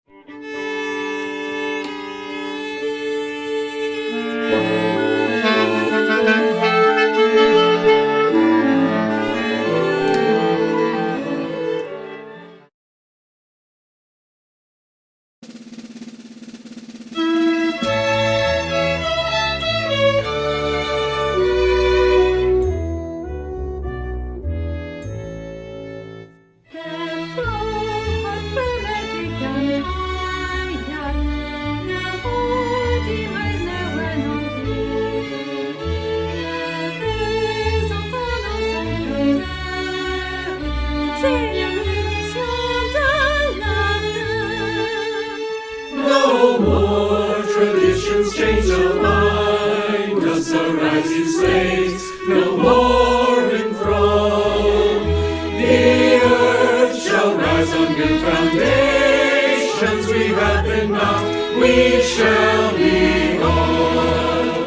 No more traditions change the mind us the rising slaves, no more enthralled. The earth shall rise on new foundations. We have been not, we shall be all.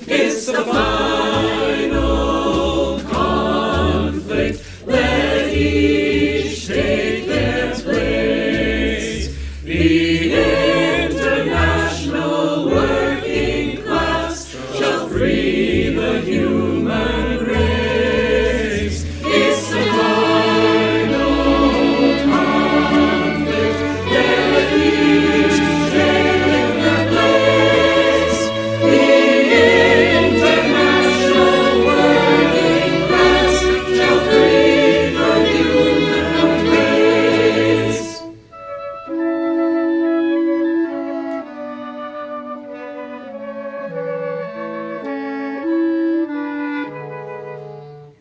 It's the final conflict. Let each take their place. The international working class shall free the human race. It's the final conflict. Let each take their place. The international working class shall free the human race.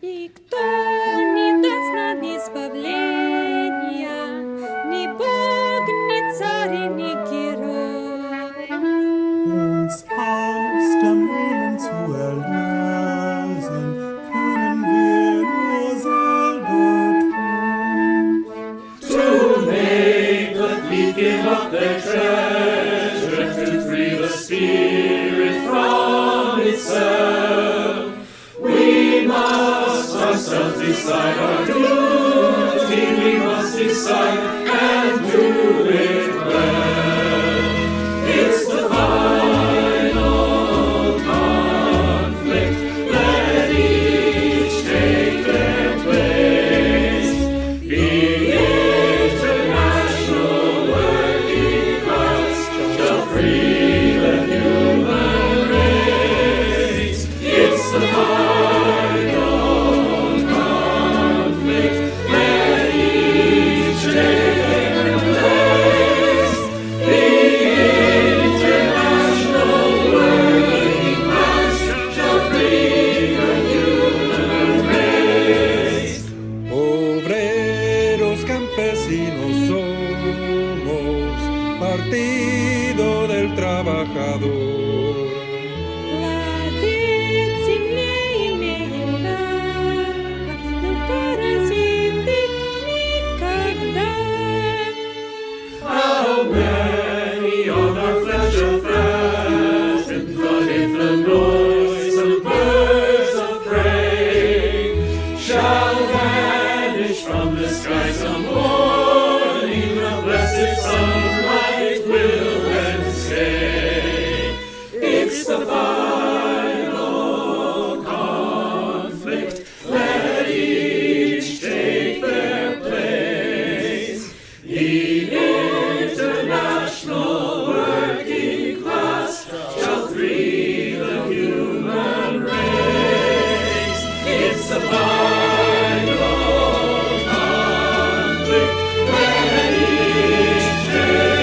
Никто не даст нам избавления, ни Бог, ни царь, ни герой. Uns aus dem Elend zu erlösen, können wir nur selber tun. To make the thief give up their treasure, to free the spirit from itself. We must ourselves decide our duty, we must decide and do it well. It's the final conflict. Let each take their place. The international working class shall free the human race. It's the final conflict. Let each take their place. The international working class shall free the human race. Obreros campesinos somos, partido del trabajador. Владеть землей имеем право, но паразиты никогда. How many on our flesh of fashion, but if the noise of birds of prey shall vanish from the sky some morning, the blessed sunlight will then stay. It's the final conflict. Let each take their place. The international working class shall free the human race. It's the final conflict. Let each take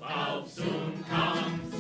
Auf, soon comes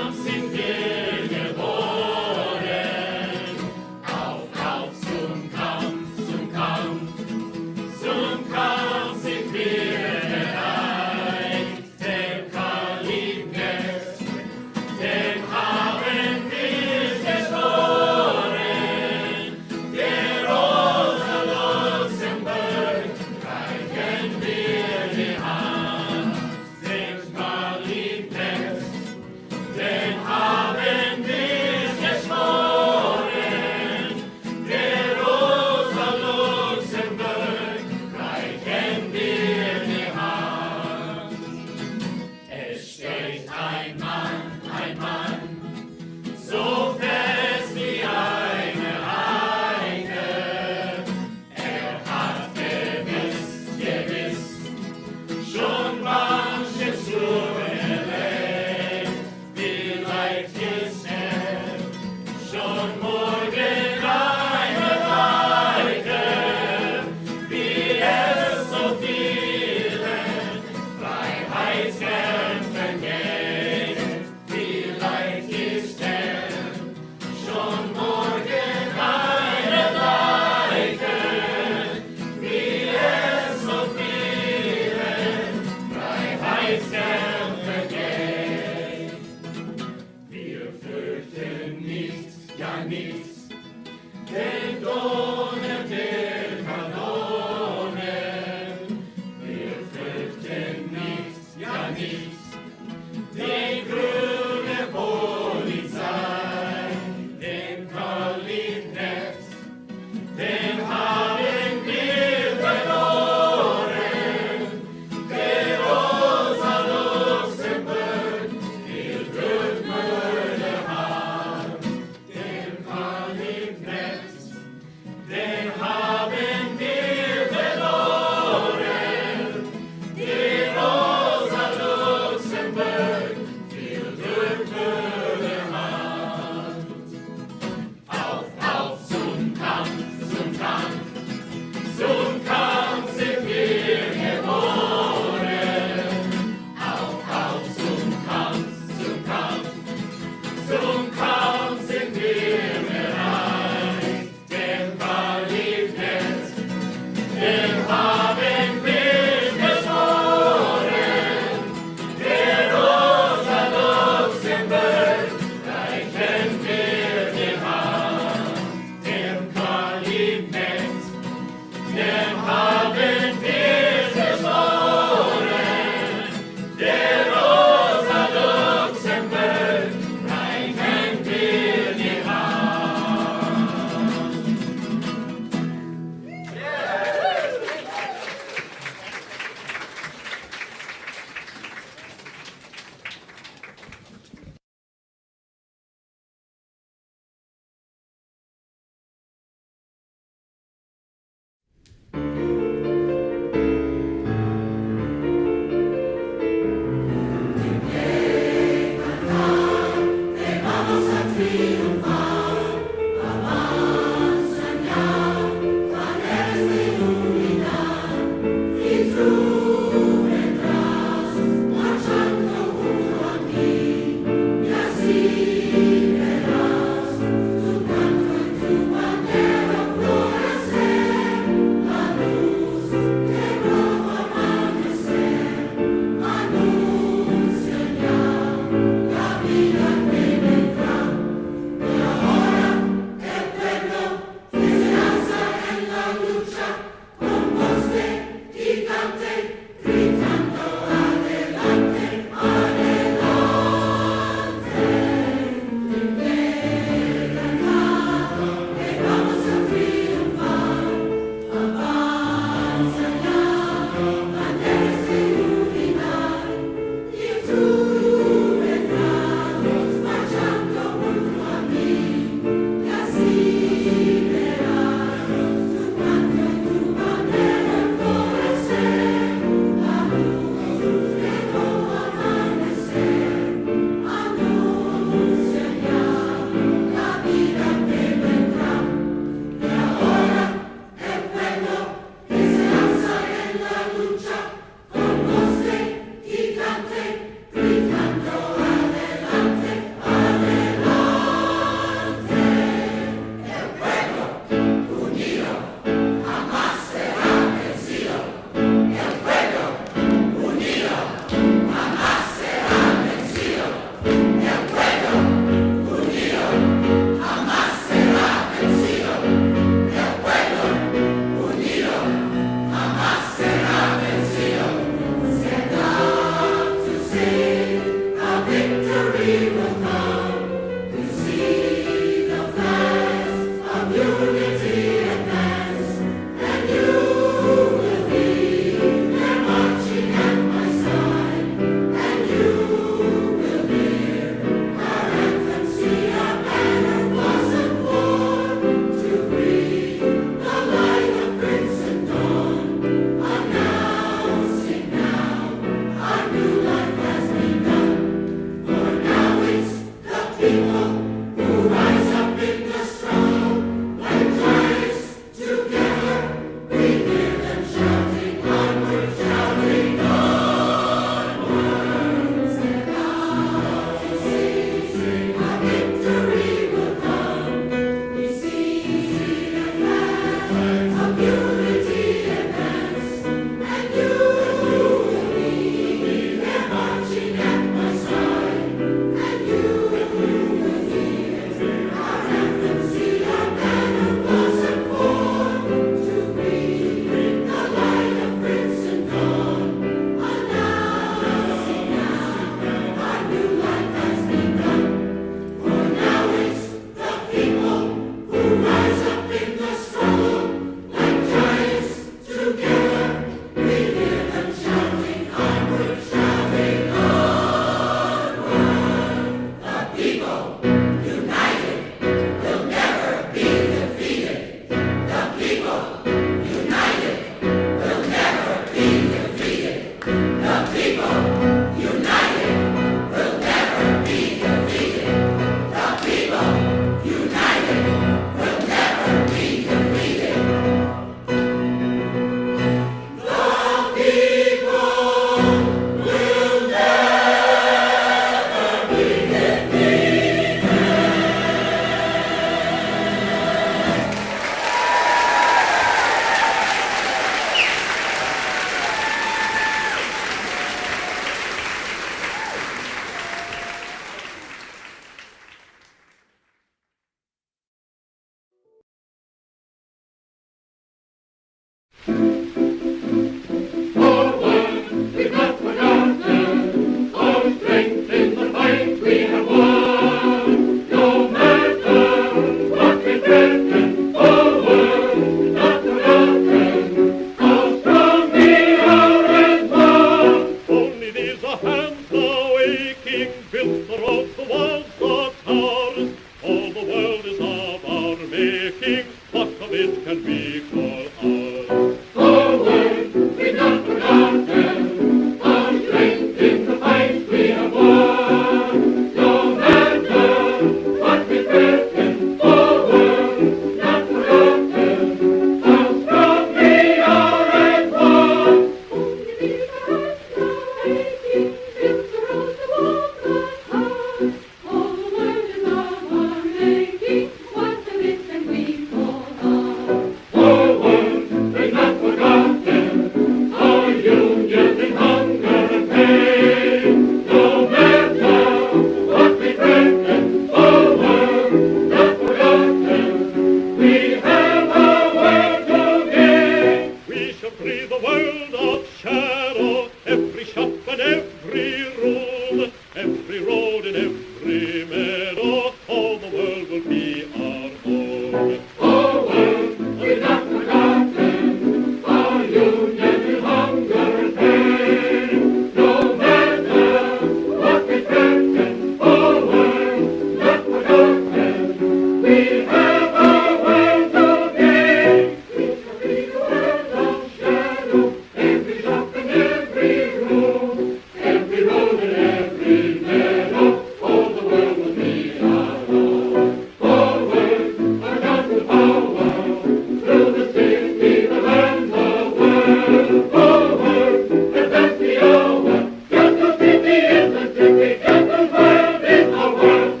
free the world of shadow, every shop and every room, every road and every meadow, all the world will be our home. Oh, world, we're not forgotten, our union will hunger and pain, no matter what we threaten, oh, world, not forgotten, we have our world to gain. We shall be the world of shadow, every shop and every room, every road and every meadow, all the world will be our home. Forward, forgotten power, through the city, the land, the world. Forward, advance the hour, Ghetto City is the city, Ghetto's world is our world.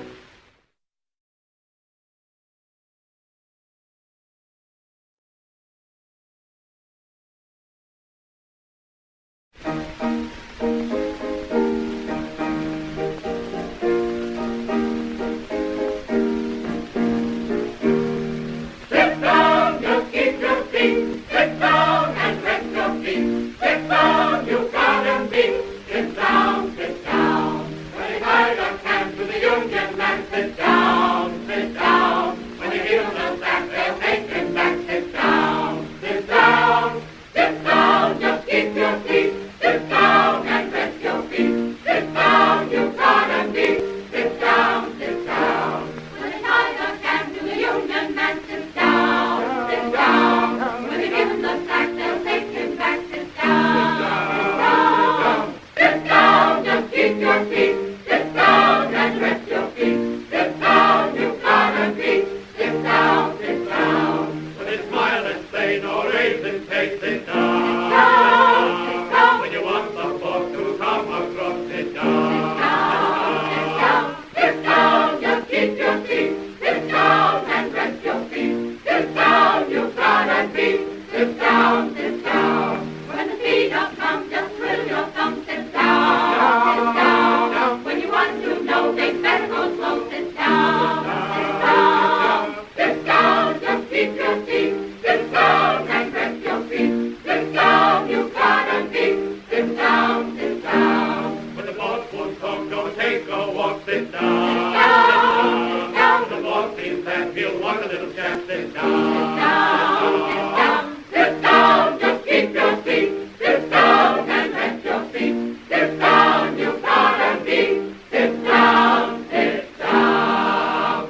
Sit down, just keep your feet. Sit down and rest your feet. Sit down, you gotta be. Sit down, sit down. When they tie their hands to the Union man, sit down, sit down. When they give them back, they'll take him back. Sit down, sit down. Sit down, just keep your feet. Sit down and rest your feet. Sit down, you gotta be. Sit down, sit down. When they tie their hands to the Union man, sit down, sit down. When they give him the sack, they'll take him back. Sit down, sit down. Just keep your feet. Sit down and rest your feet. Sit down, you gotta be. Sit down, sit down. When they smile and say no raising pay, sit down. Sit down. When you want the folks to come across, sit down. Sit down, sit down. Just keep your feet. Sit down and rest your feet. Sit down, you gotta be. Sit down, sit down. When the speed up comes, just twiddle your thumbs. Sit down, sit down. When you want to know, they better go slow. Sit down, sit down. Sit down, just keep your feet. Sit down and rest your feet. Sit down, you gotta be. Sit down, sit down. When the boss won't come, don't take a walk. Sit down, sit down. The boss seems that he'll want a little chat. Sit down, sit down. Sit down, just keep your feet. Sit down and rest your feet. Sit down, you gotta be. Sit down, sit down.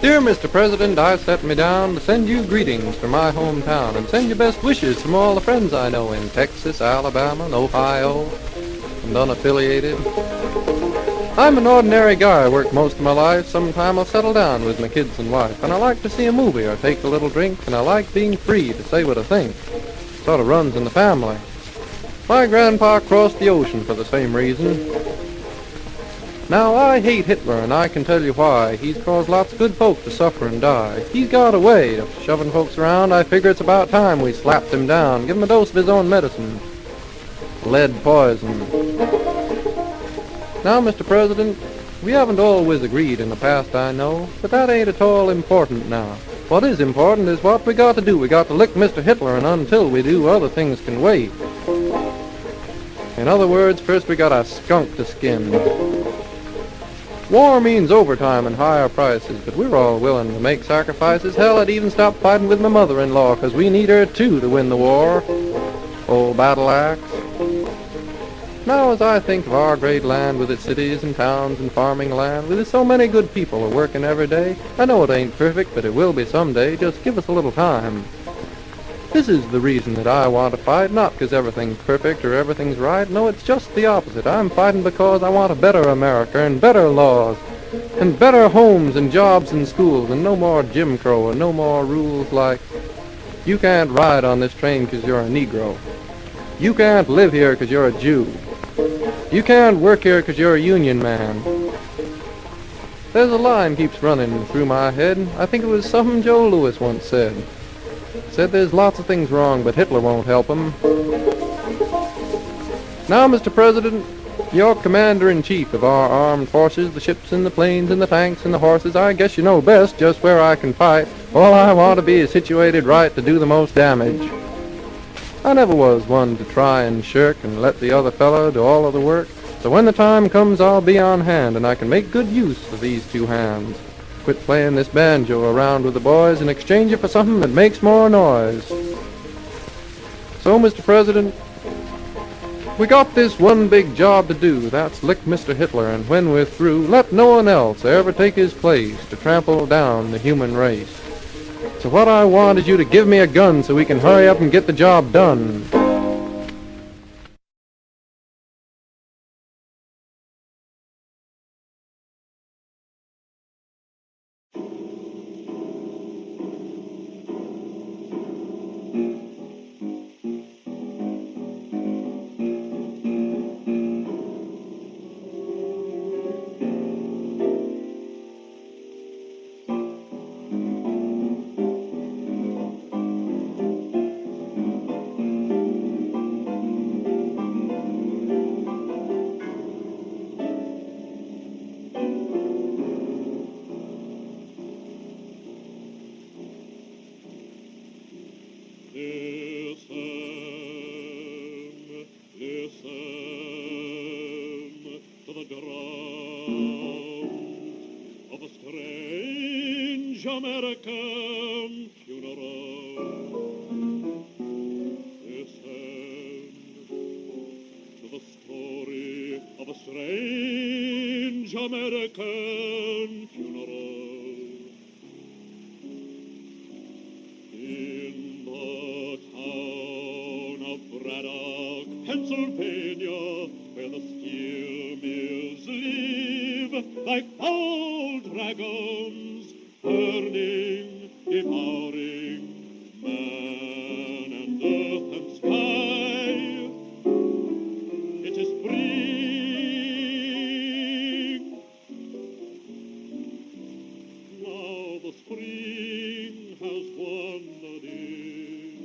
Dear Mr. President, I set me down to send you greetings from my hometown and send you best wishes from all the friends I know in Texas, Alabama, and Ohio, and unaffiliated. I'm an ordinary guy, I work most of my life. Sometime I'll settle down with my kids and wife, and I like to see a movie or take a little drink, and I like being free to say what I think. Sort of runs in the family. My grandpa crossed the ocean for the same reason. Now, I hate Hitler, and I can tell you why. He's caused lots of good folk to suffer and die. He's got a way of shoving folks around. I figure it's about time we slapped him down, give him a dose of his own medicine. Lead poison. Now, Mr. President, we haven't always agreed in the past, I know, but that ain't at all important now. What is important is what we got to do. We got to lick Mr. Hitler, and until we do, other things can wait. In other words, first we got a skunk to skin. War means overtime and higher prices, but we're all willing to make sacrifices. Hell, I'd even stop fighting with my mother-in-law, 'cause we need her, too, to win the war. Old battle axe. Now, as I think of our great land with its cities and towns and farming land, with so many good people working every day, I know it ain't perfect, but it will be someday. Just give us a little time. This is the reason that I want to fight, not because everything's perfect or everything's right. No, it's just the opposite. I'm fighting because I want a better America and better laws and better homes and jobs and schools and no more Jim Crow and no more rules like you can't ride on this train because you're a Negro. You can't live here because you're a Jew. You can't work here because you're a union man. There's a line keeps running through my head. I think it was something Joe Louis once said. Said there's lots of things wrong, but Hitler won't help 'em. Now, Mr. President, you're Commander-in-Chief of our armed forces, the ships and the planes and the tanks and the horses. I guess you know best just where I can fight. All I want to be is situated right to do the most damage. I never was one to try and shirk and let the other fellow do all of the work. So when the time comes, I'll be on hand, and I can make good use of these two hands. Quit playing this banjo around with the boys and exchange it for something that makes more noise. So, Mr. President, we got this one big job to do. That's lick Mr. Hitler, and when we're through, let no one else ever take his place to trample down the human race. So what I want is you to give me a gun so we can hurry up and get the job done. American funeral. Listen to the story of a strange American funeral. In the town of Braddock, Pennsylvania, where the steel mills live like old dragons, burning, devouring man and earth and sky. It is spring. Now the spring has wandered in,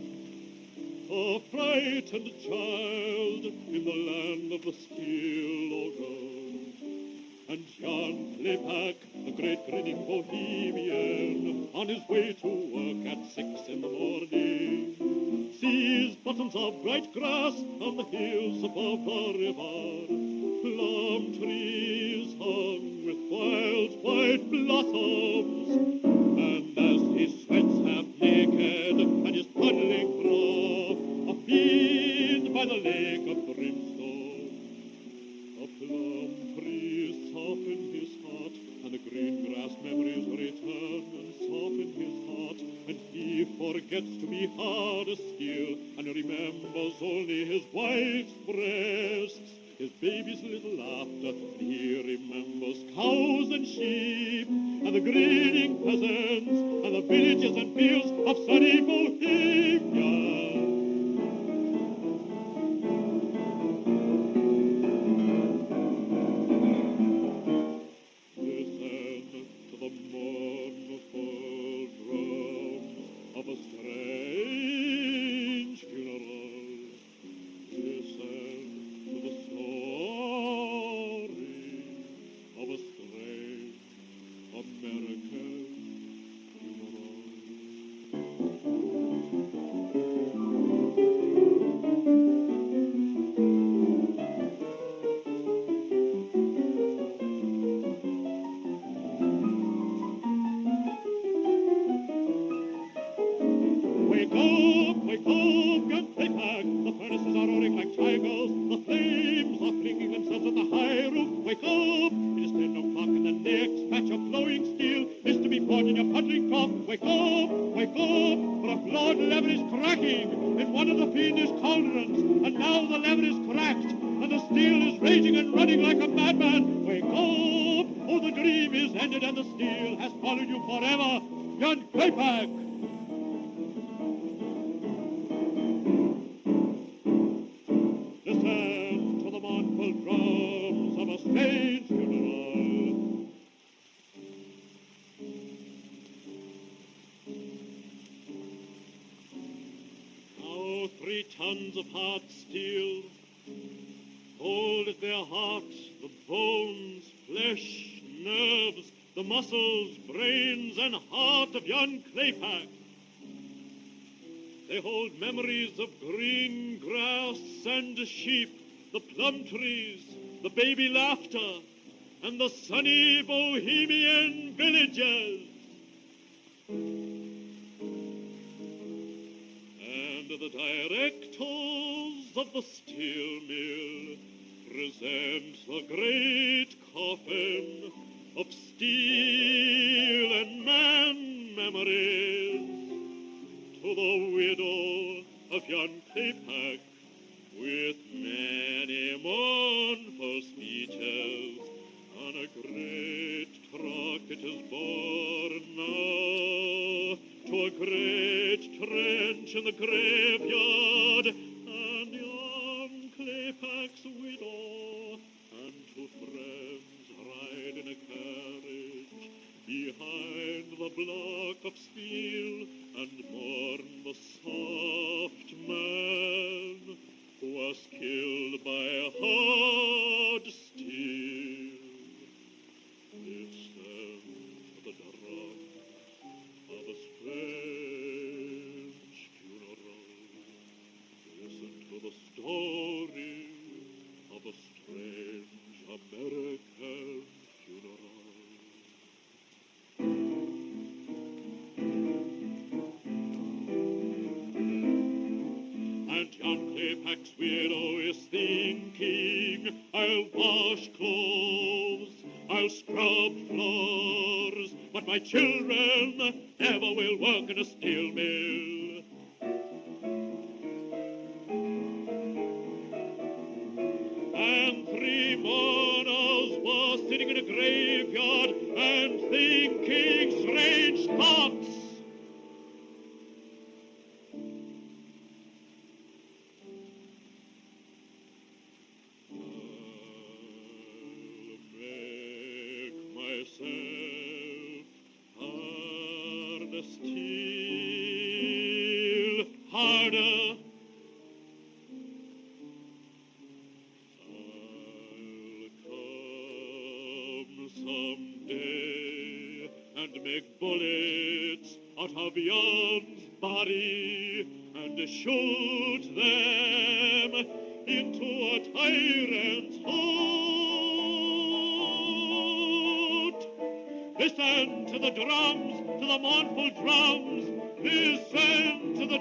a frightened child in the land of the steel logo. And John Claypack, the great grinning bohemian, on his way to work at 6 in the morning, sees buttons of bright grass on the hills above the river, plum trees hung with wild white blossoms, and as he sweats half naked and is puddling through a field by the lake of brimstone, a plum tree soften his heart, and the green grass memories return and soften his heart, and he forgets to be hard as steel, and remembers only his wife's breasts, his baby's little laughter, and he remembers cows and sheep, and the grinning peasants, and the villages and fields of sunny Bohemia. tons of hot steel. Hold at their heart the bones, flesh, nerves, the muscles, brains, and heart of yon claypack. They hold memories of green grass and sheep, the plum trees, the baby laughter, and the sunny bohemian villages. And the directors of the steel mill present the great coffin of steel and man memories to the widow of yon claypack, with many mournful speeches. On a great truck it is borne now to a great trench in the graveyard, and yon claypack's widow and two friends ride in a carriage behind the block of steel and mourn the soft man who was killed by hard steel. Listen to the drums of a strange funeral. Listen to the story of a strange American funeral. And yon claypack's widow is thinking, I'll wash clothes, I'll scrub floors, but my children never will work in a steel mill. And 3 mourners were sitting in a graveyard and thinking strange thoughts. Steel harder. I'll come someday and make bullets out of yon's body and shoot them into a tyrant's heart. Listen to the drums, to the mournful drums. Listen to the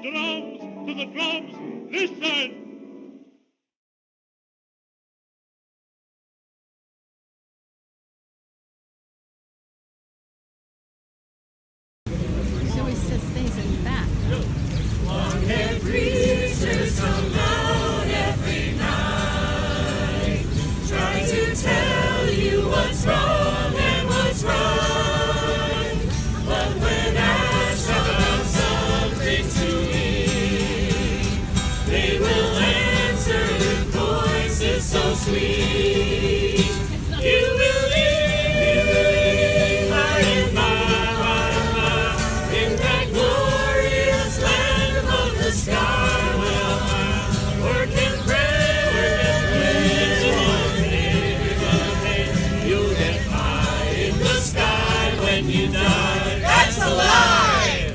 drums, listen! She always says things in that. Long-haired preachers come out every night, try to tell you what's wrong and what's right. But when asked about something to eat, they will answer with voices so sweet. You will live by and by in that glorious land above the sky. Well, work and pray, you'll get high in the sky when you die. That's a lie!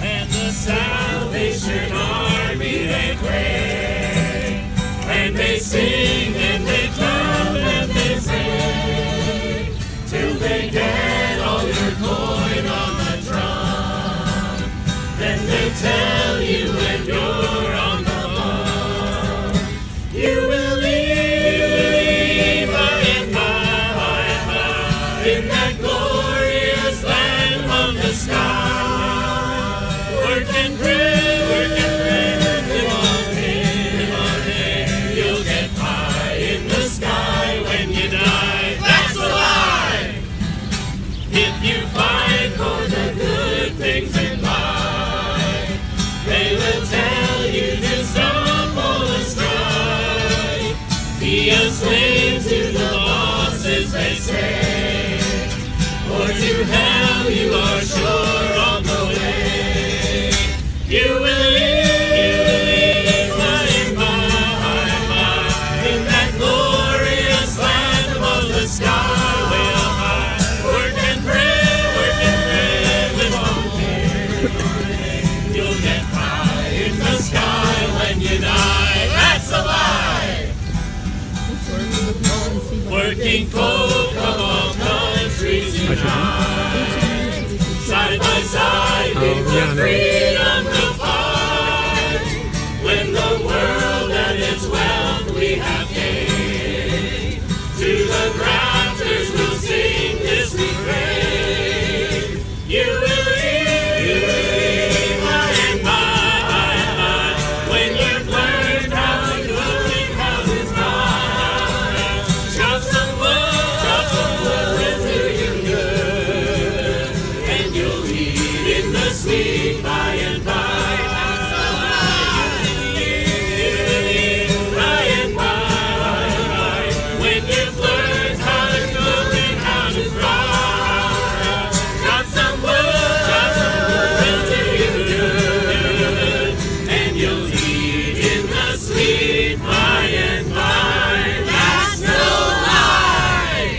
And the Salvation Army, they pray, and they sing, and they drum, and they sing, till they get all your coin on the drum. Then they tell you when you're on the run, you will live by and by in that glorious land on the sky. Work and pray, live on day. You'll get high in the sky when you die. That's a lie! If you fight for the good things in life, they will tell you to stop all the strife. Be a slave to the bosses, they say, or to hell you are sure on the way. You will live shine. Side by side, we for freedom will fight. When the world and its wealth we have gained, to the grafters we'll sing this refrain. You will leave by and by, when you've learned how to cook and how to fry. Chop some wood will do you good, and you'll eat in the sweet by and by. By and by, when you've learned how to cook and how to fry. Chop some wood will do you good, and you'll eat in the sweet by and by. That's no lie.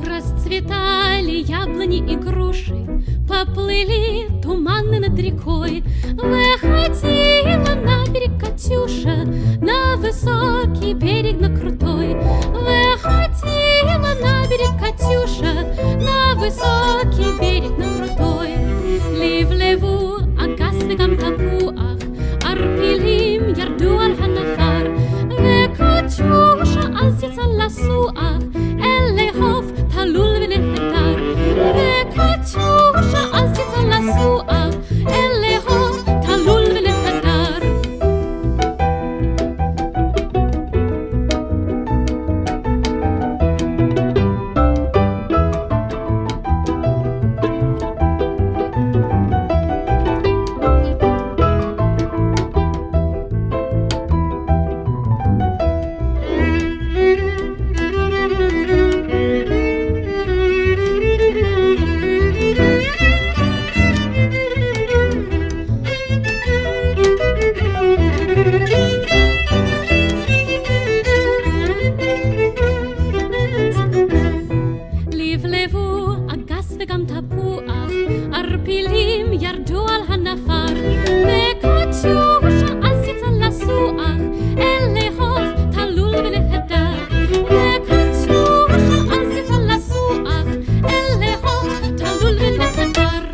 Расцветали яблони и груши, поплыли туманы над рекой. Выходила на берег Катюша, на высокий берег, на крутой. Выходила на берег Катюша, на высокий берег, на крутой. לבלבו אגס וגם תפוח, ערפילים ירדו על הנפר, וקטיושה אז יצא לסוח, אל לאהוב תלול ונהדר. וקטיושה אז יצא לסוח, אל לאהוב תלול ונהדר. לבלבו אגס וגם תפוח, ערפילים ירדו על הנפר, וקטיושה אז יצא לסוח, אל לאהוב תלול ונהדר. וקטיושה אז יצא לסוח, אל לאהוב תלול ונהדר.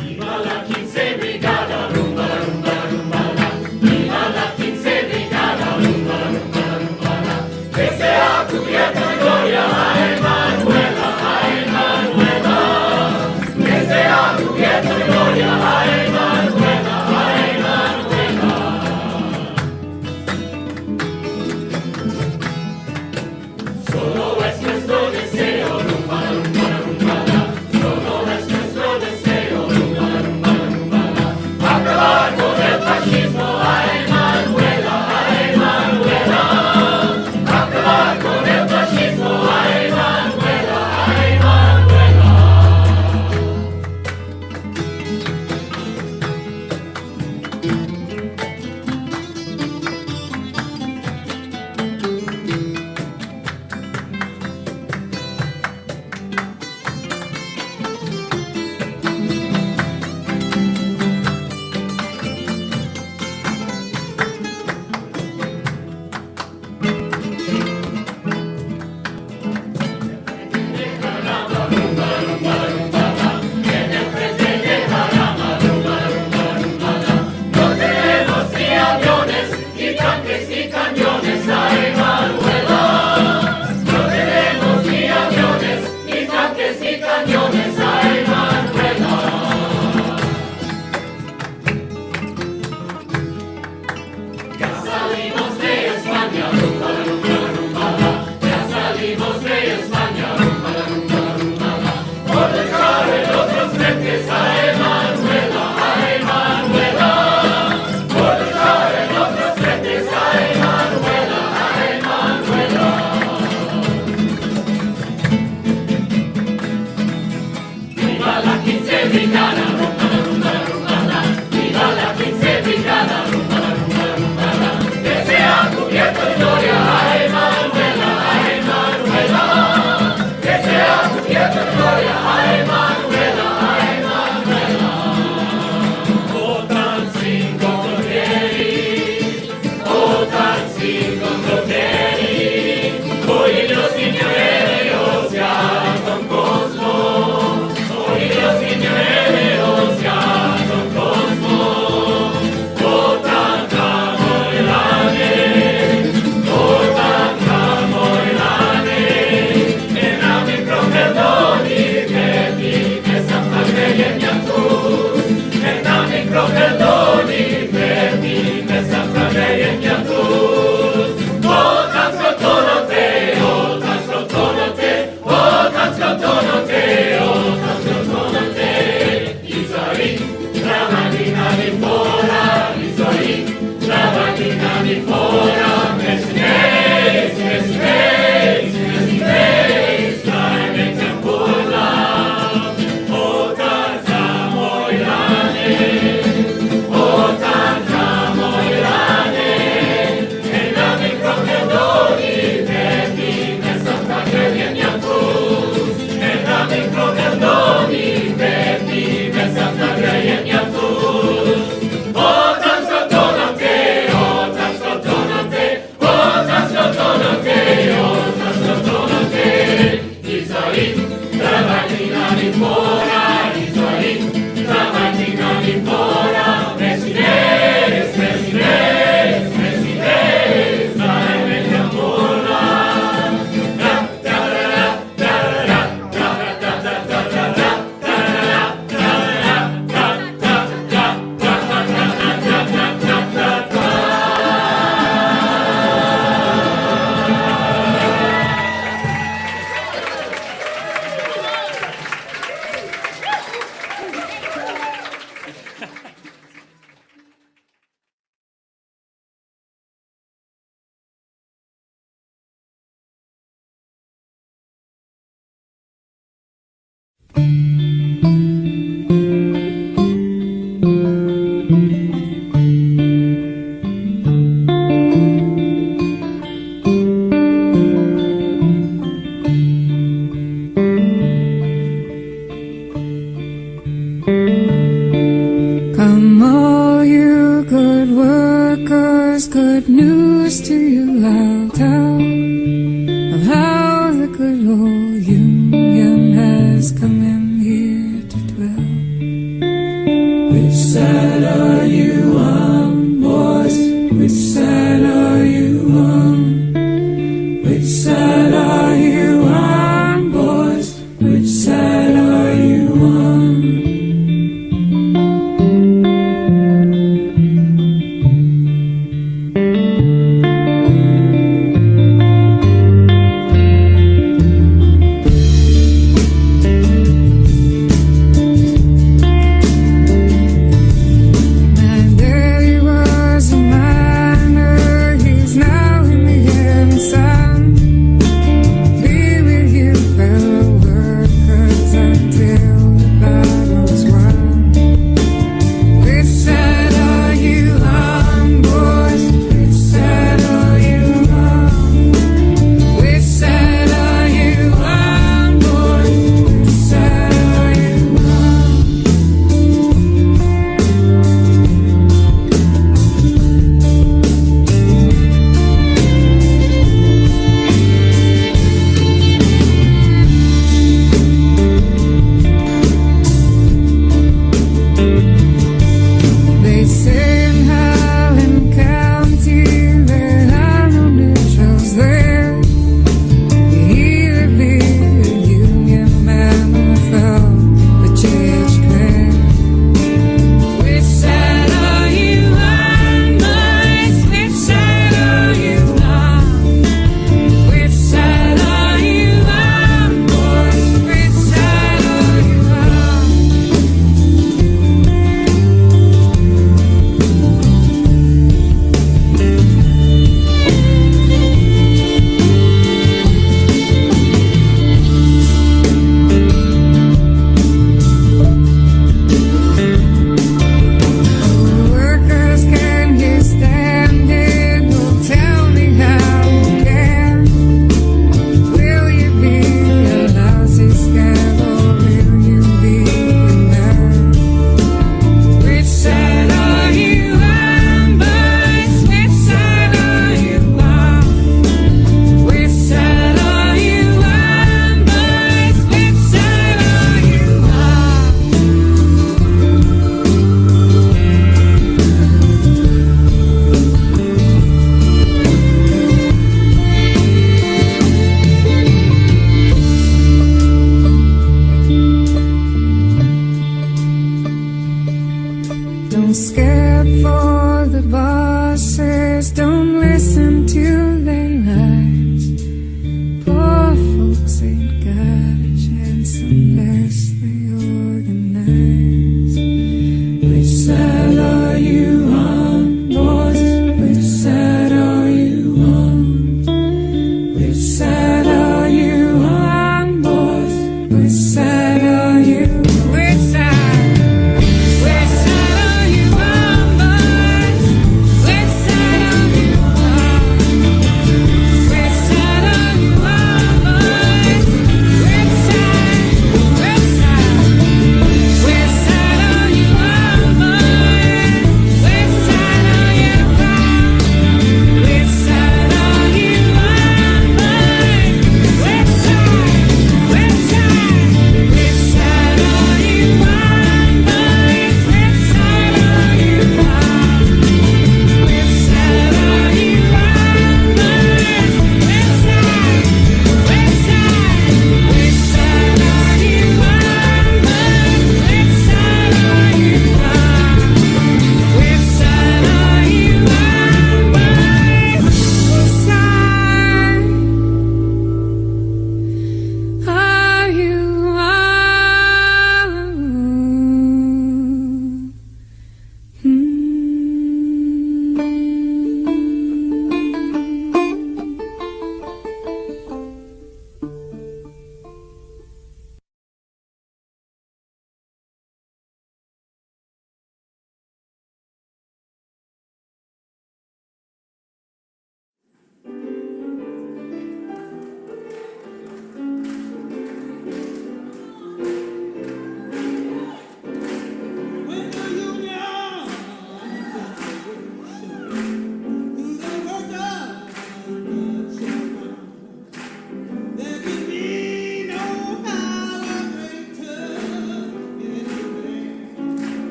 Viva la Quince Brigada, rumba, rumba, rumba, la. Viva la Quince Brigada, rumba, rumba, rumba, la. Que sea cubierta de gloria a Emanuela, a Emanuela. Que sea cubierta de gloria a Emanuela, a Emanuela. Solo es nuestro deseo, rumba, rumba, rumba, la. Solo es nuestro deseo, rumba, rumba, rumba, la. Acabar con el fascismo, a Emanuela, a Emanuela. Acabar con el fascismo, a Emanuela, a Emanuela. En el frente de Jarama, rumba, rumba, rumba, la. No tenemos ni aviones, ni tanques, ni cañones, a Emanuela. No tenemos ni aviones, ni tanques, ni cañones, a Emanuela. Ya salimos de España, rumba, rumba, rumba, la. Ya salimos de España, rumba, rumba, rumba, la. Por dejar en otros frentes, a Emanuela, a Emanuela. Por dejar en otros frentes, a Emanuela, a Emanuela. Viva la Quince Brigada, rumba, rumba, rumba, la. Viva la Quince Brigada, rumba, rumba, rumba, la. Que sea cubierto de gloria news to you I'll tell of how the good old Union has come in here to dwell. Which side are you on, boys? Which side are you on? Which side are you on, boys? Which side are you on?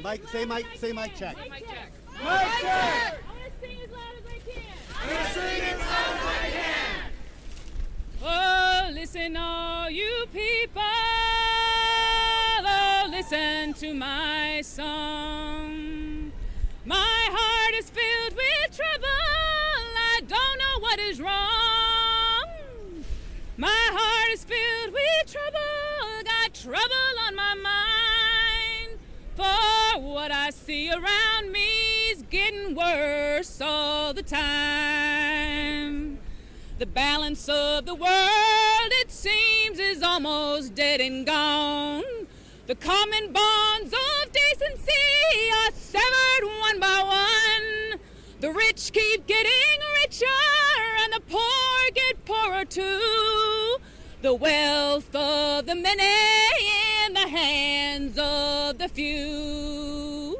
Mike, say Mike check. Mic check. Mike check! I want to sing as loud as I can. Oh, listen, all you people. Oh, listen to my song. My heart is filled with trouble. I don't know what is wrong. My heart is filled with trouble. Got trouble on my mind. For what I see around me is getting worse all the time. The balance of the world, it seems, is almost dead and gone. The common bonds of decency are severed one by one. The rich keep getting richer and the poor get poorer too. The wealth of the many in the hands of the few.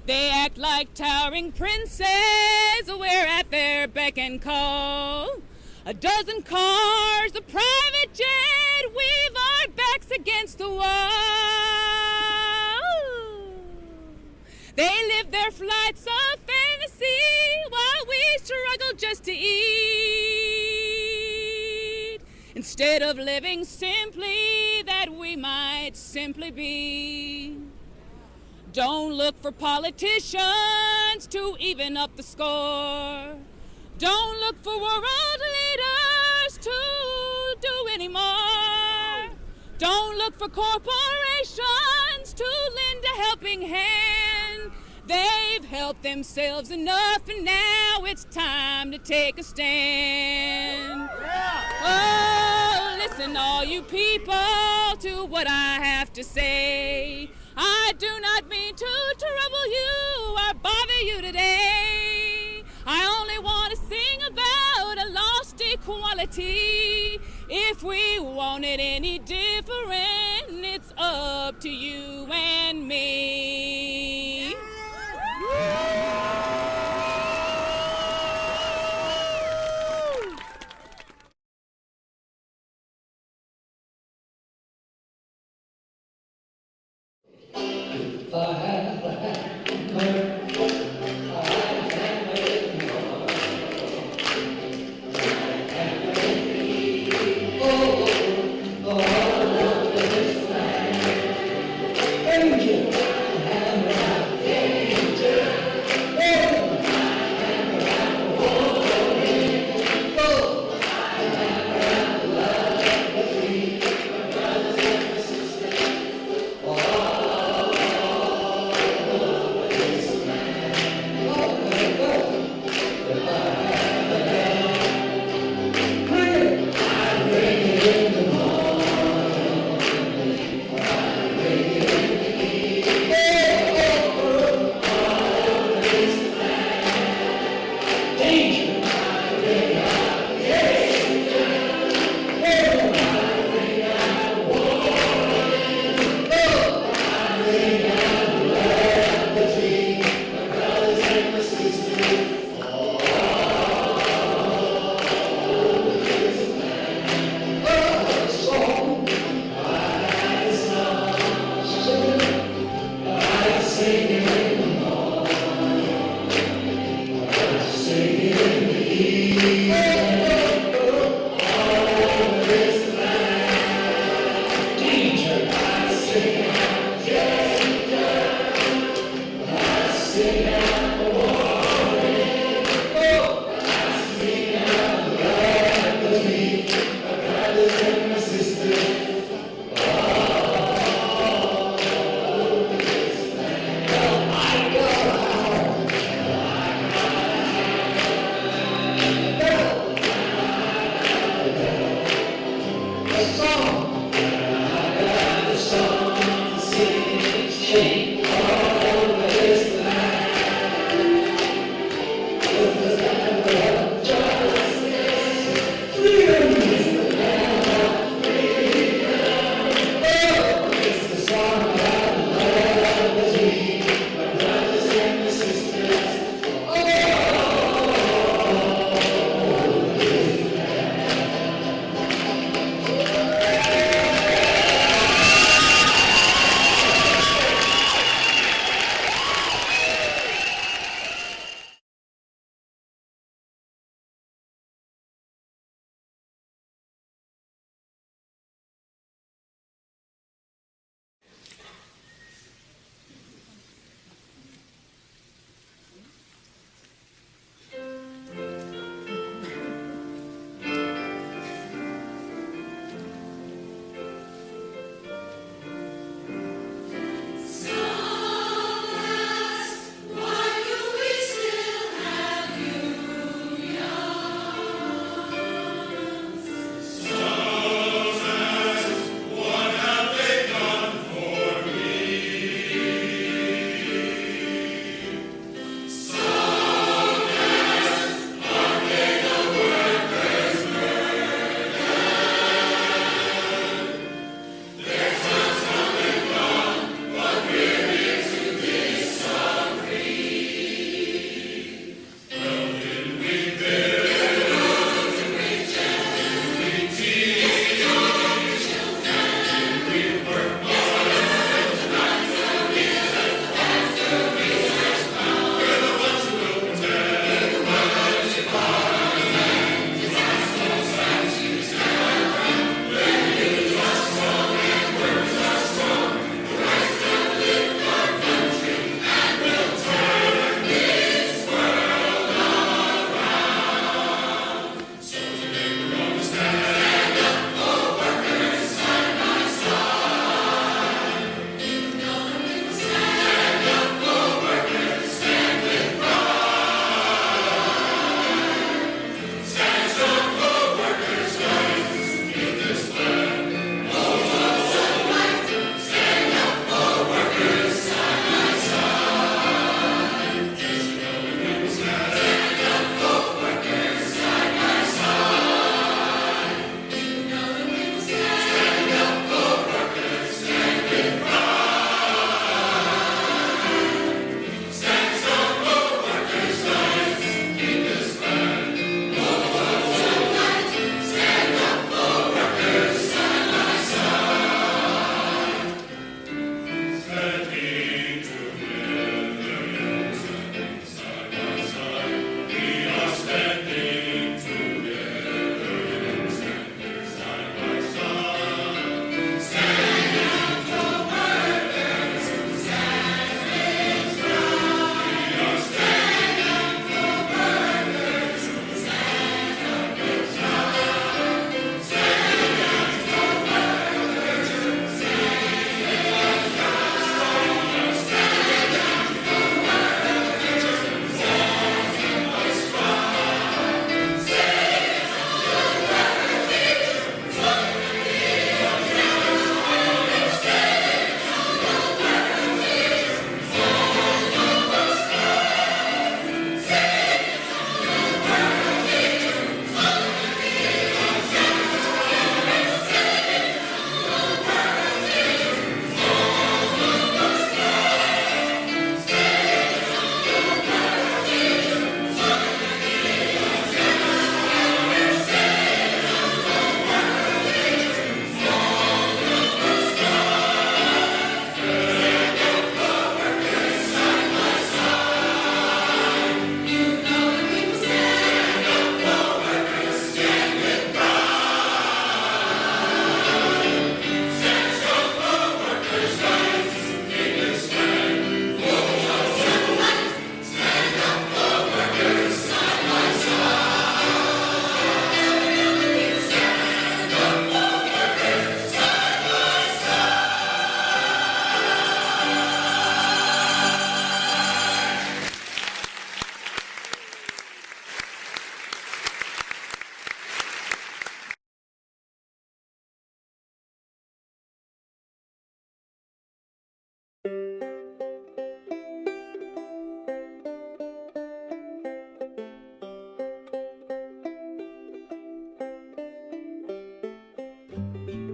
They act like towering princes, we're at their beck and call. A dozen cars, a private jet, we've our backs against the wall. They live their flights of fantasy while we struggle just to eat. Instead of living simply that we might simply be. Don't look for politicians to even up the score. Don't look for world leaders to do any more. Don't look for corporations to lend a helping hand. They've helped themselves enough and now it's time to take a stand. Oh, listen all you people to what I have to say. I do not mean to trouble you or bother you today. I only want to sing about a lost equality. If we want it any different, it's up to you and me.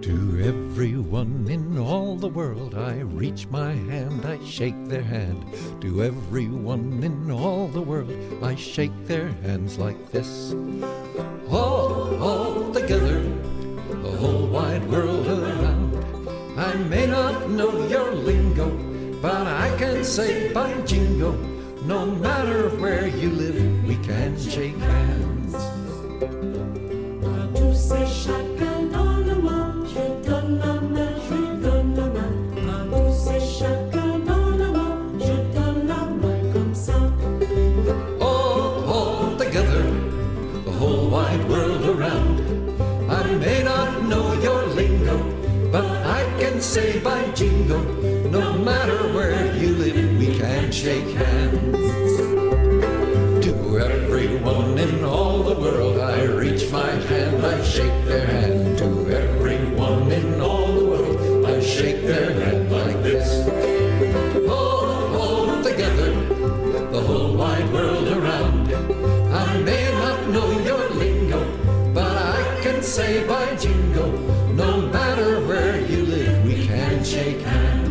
To everyone in all the world, I reach my hand, I shake their hand. To everyone in all the world, I shake their hands like this. All together, the whole wide world around. I may not know your lingo, but I can say by jingo, no matter where you live, we can shake hands. Tous ces chacun dans la main, je donne la main, je donne la main. Tous ces chacun dans la main, je donne la main comme ça. All together, the whole wide world around. I may not know your lingo, but I can say by jingo, no matter where you live, we can shake hands. To everyone in all the world, I reach my hand, I shake their hand. To everyone in all the world, I shake their hand like this. All together, the whole wide world around. I may not know your lingo, but I can say by jingo, no matter where you live, we can shake hands.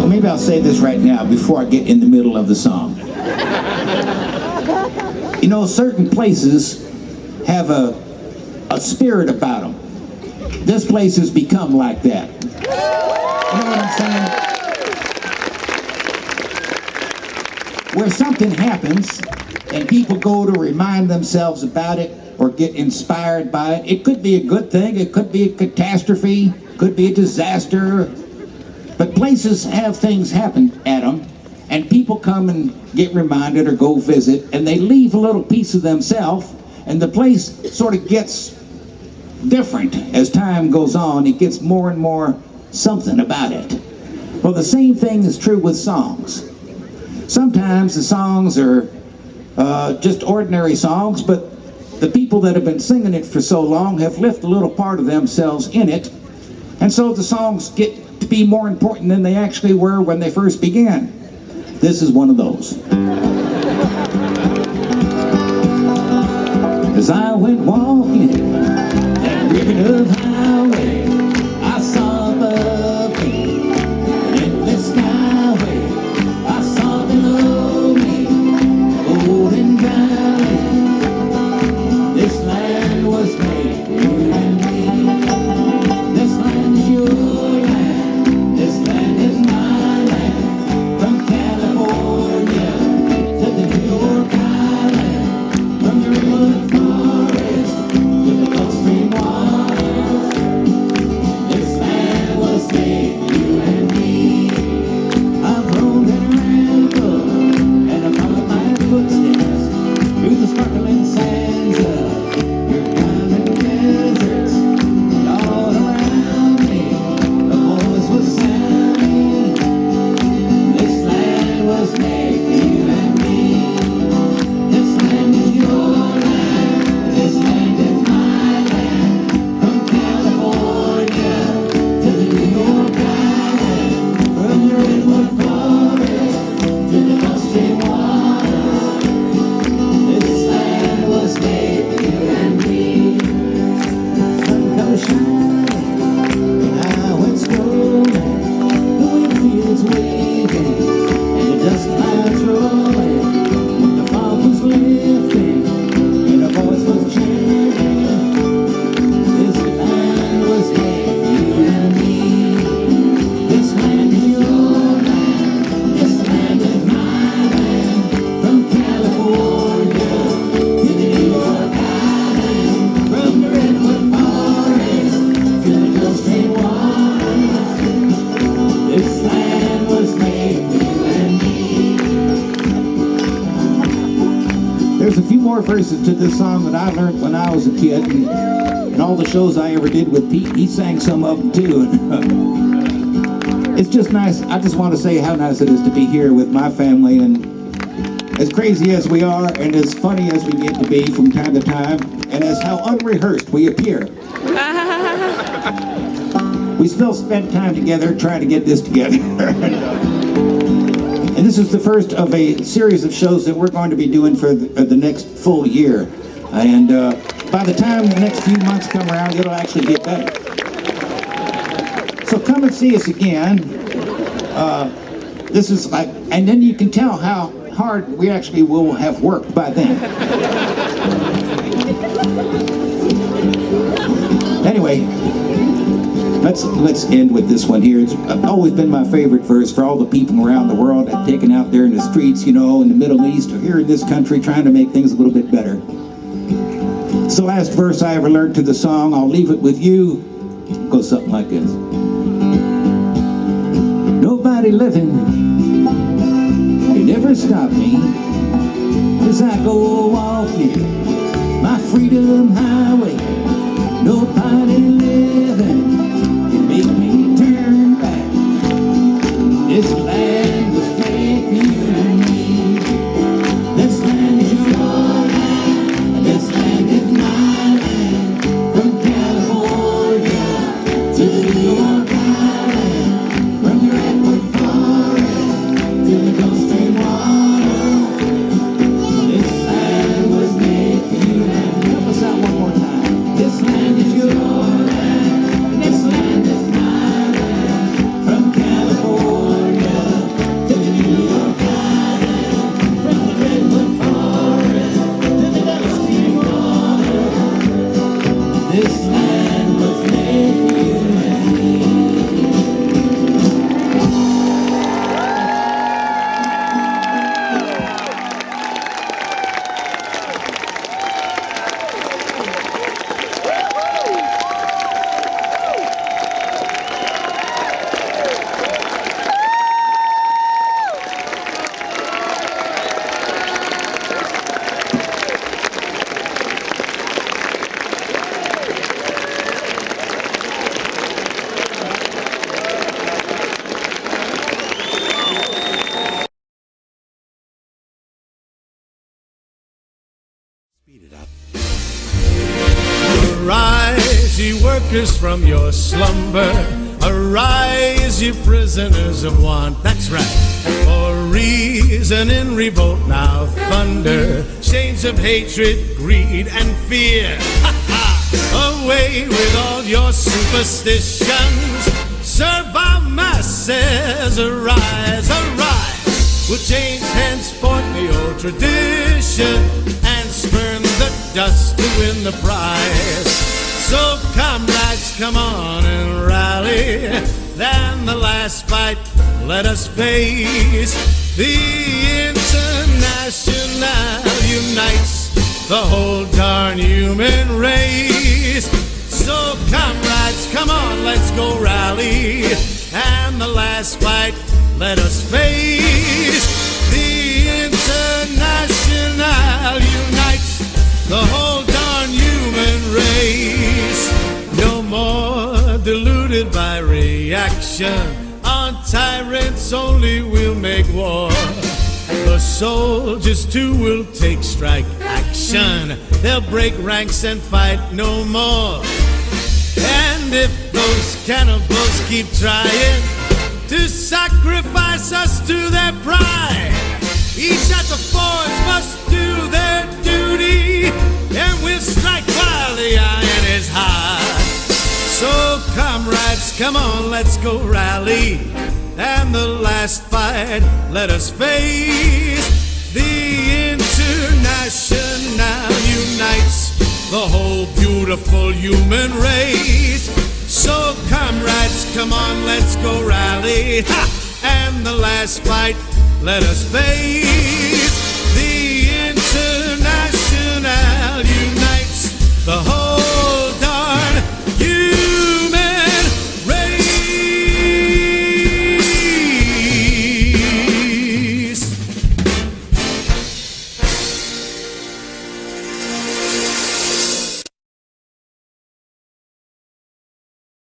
Maybe I'll say this right now before I get in the middle of the song. You know, certain places have a spirit about them. This place has become like that. You know what I'm saying? Where something happens and people go to remind themselves about it or get inspired by it. It could be a good thing, it could be a catastrophe, could be a disaster. But places have things happen at them, and people come and get reminded or go visit, and they leave a little piece of themselves, and the place sort of gets different as time goes on. It gets more and more something about it. Well, the same thing is true with songs. Sometimes the songs are just ordinary songs, but the people that have been singing it for so long have left a little part of themselves in it, and so the songs get to be more important than they actually were when they first began. This is one of those. As I went walking that ribbon of highway, I saw above me an endless skyway. I saw below me a golden valley. This land was made for you and me. This land is yours. This land is my land, from California to the New York Island, from the redwood forest to the Gulf Stream waters. This land was made for you and me. I've roamed and rambled and I've followed my footsteps through the sparkling sands of your diamond deserts, and all around me a voice was sounding. This land was made for you and me. This land is your land. This land is my land. From California to the New York Island, from the redwood forest to the Gulf Stream waters. This land was made for you and me. Sun comes shining and I went strolling, the wheat fields waving and the dust clouds rolling. The fog was lifting and a voice was chanting. This land was made for you and me. This land is your land. This land is my land. From California to the New York Island, from the redwood forest to the Gulf Stream waters. This land was made for you and me. There's a few more verses to this song that I learned when I was a kid, and all the shows I ever did with Pete, he sang some of them too. It's just nice. I just want to say how nice it is to be here with my family, and as crazy as we are and as funny as we get to be from time to time, and as how unrehearsed we appear. We still spent time together trying to get this together. And this is the first of a series of shows that we're going to be doing for the next full year. And by the time the next few months come around, it'll actually get better. So come and see us again. This is like, and then you can tell how hard we actually will have worked by then. Anyway, let's end with this one here. It's always been my favorite verse for all the people around the world that taken out there in the streets, you know, in the Middle East or here in this country trying to make things a little bit better. It's the last verse I ever learned to the song. I'll leave it with you. It goes something like this. Nobody living can ever stop me as I go walking my freedom highway. Nobody living can make me turn back. This land was made for you and me. This land is your land. This land is my land. From California to the New York Island. From your redwood forest to the Gulf Stream water. This land was made for you and me. Help us out one more time. This land is your land. This land is my land. From California to the New York Island. From the redwood forest to the Gulf Stream water. This land was made for you and me. Arise, ye workers, from your slumber. Arise, ye prisoners of want. That's right. For reason in revolt now thunder. Chains of hatred, greed, and fear. Ha ha! Away with all your superstitions. Serve our masses. Arise, arise. We'll change henceforth the old tradition and spurn the dust to win the prize. So comrades, come on and rally. Then the last fight let us face. The Internationale unites the whole darn human race. So comrades, come on, let's go rally. And the last fight let us face. The Internationale unites the whole darn human race. No more deluded by reaction. On tyrants only will make war. The soldiers too will take strike action. They'll break ranks and fight no more. And if those cannibals keep trying to sacrifice us to their pride, each at the forge must do their duty, and we'll strike while the iron is hot. So comrades, come on, let's go rally. And the last fight let us face. The Internationale unites the whole beautiful human race. So comrades, come on, let's go rally. Ha! And the last fight let us face.